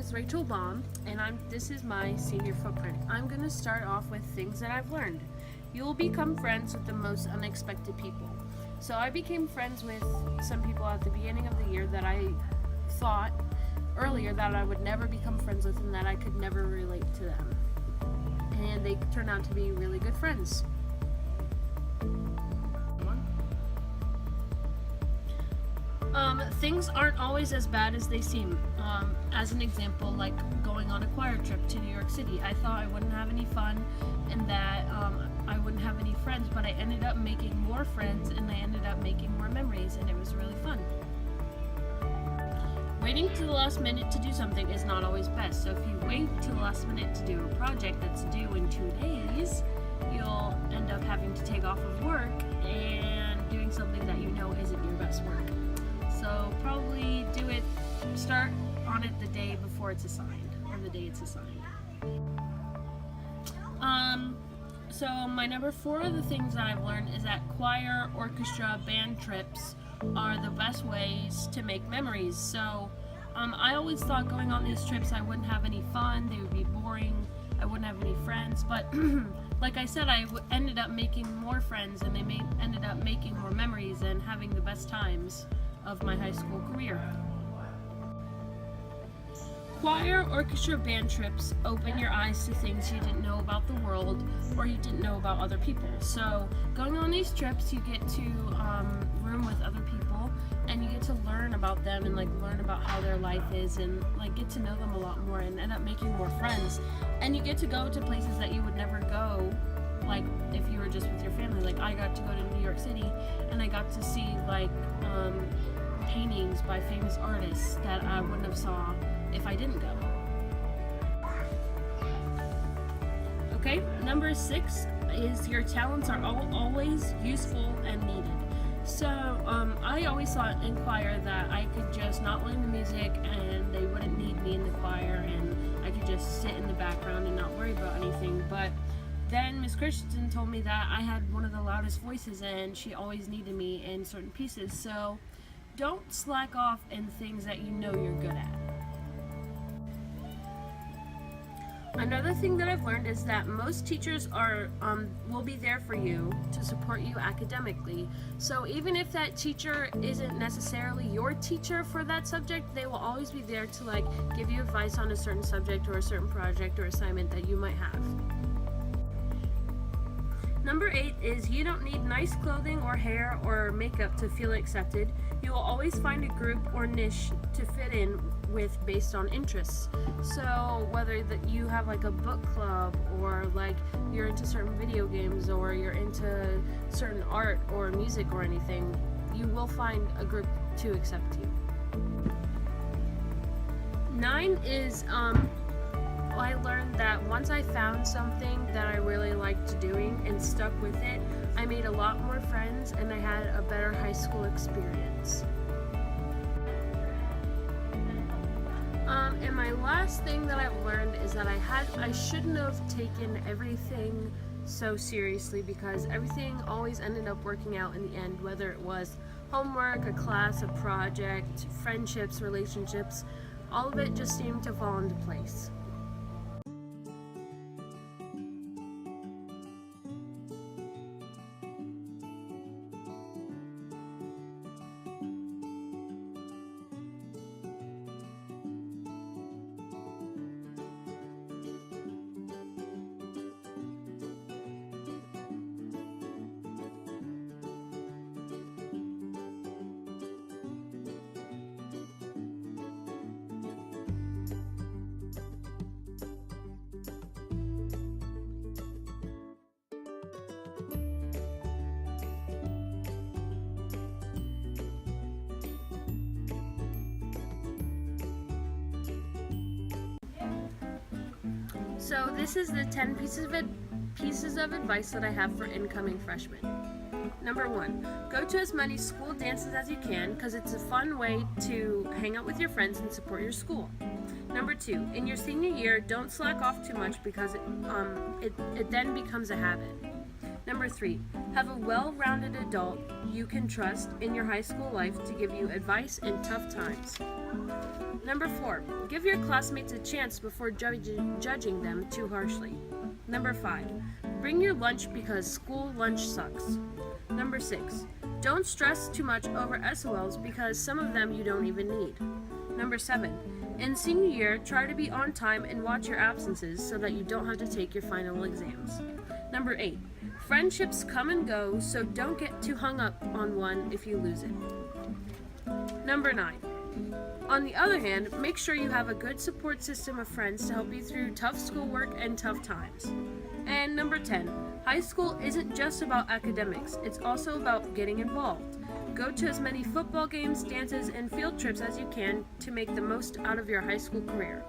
is Rachel Baum, and this is my senior footprint. I'm going to start off with things that I've learned. You will become friends with the most unexpected people. So I became friends with some people at the beginning of the year that I thought earlier that I would never become friends with and that I could never relate to them. And they turned out to be really good friends. Things aren't always as bad as they seem. As an example, like going on a choir trip to New York City. I thought I wouldn't have any fun and that I wouldn't have any friends, but I ended up making more friends and I ended up making more memories, and it was really fun. Waiting to the last minute to do something is not always best, so if you wait to the last minute to do a project that's due in 2 days, you'll end up having to take off of work and doing something that you know isn't your best work. So probably start on it the day before it's assigned, or the day it's assigned. So my number 4 of the things that I've learned is that choir, orchestra, band trips are the best ways to make memories. So I always thought going on these trips I wouldn't have any fun, they would be boring, I wouldn't have any friends, but like I said, I ended up making more friends and ended up making more memories and having the best times of my high school career. Choir, orchestra, band trips open your eyes to things you didn't know about the world or you didn't know about other people. So going on these trips, you get to room with other people and you get to learn about them and learn about how their life is and get to know them a lot more and end up making more friends. And you get to go to places that you would never go if you were just with your family. I got to go to New York City and I got to see paintings by famous artists that I wouldn't have saw if I didn't go. Okay, number 6 is your talents are always useful and needed. So I always thought in choir that I could just not learn the music and they wouldn't need me in the choir and I could just sit in the background and not worry about anything. But then Miss Christensen told me that I had one of the loudest voices and she always needed me in certain pieces. So don't slack off in things that you know you're good at. Another thing that I've learned is that most teachers will be there for you to support you academically. So even if that teacher isn't necessarily your teacher for that subject, they will always be there to give you advice on a certain subject or a certain project or assignment that you might have. Number 8 is you don't need nice clothing or hair or makeup to feel accepted. You will always find a group or niche to fit in with based on interests. So whether you have a book club or you're into certain video games or you're into certain art or music or anything, you will find a group to accept you. 9 is I learned that once I found something that I really liked doing and stuck with it, I made a lot more friends and I had a better high school experience. And my last thing that I've learned is that I shouldn't have taken everything so seriously, because everything always ended up working out in the end, whether it was homework, a class, a project, friendships, relationships, all of it just seemed to fall into place. So this is the 10 pieces of advice that I have for incoming freshmen. Number 1, go to as many school dances as you can because it's a fun way to hang out with your friends and support your school. Number 2, in your senior year, don't slack off too much because it then becomes a habit. Number 3, have a well-rounded adult you can trust in your high school life to give you advice in tough times. Number 4, give your classmates a chance before judging them too harshly. Number 5, bring your lunch because school lunch sucks. Number 6, don't stress too much over SOLs because some of them you don't even need. Number 7, in senior year, try to be on time and watch your absences so that you don't have to take your final exams. Number 8, friendships come and go, so don't get too hung up on one if you lose it. Number 9, on the other hand, make sure you have a good support system of friends to help you through tough schoolwork and tough times. And number 10, high school isn't just about academics, it's also about getting involved. Go to as many football games, dances, and field trips as you can to make the most out of your high school career.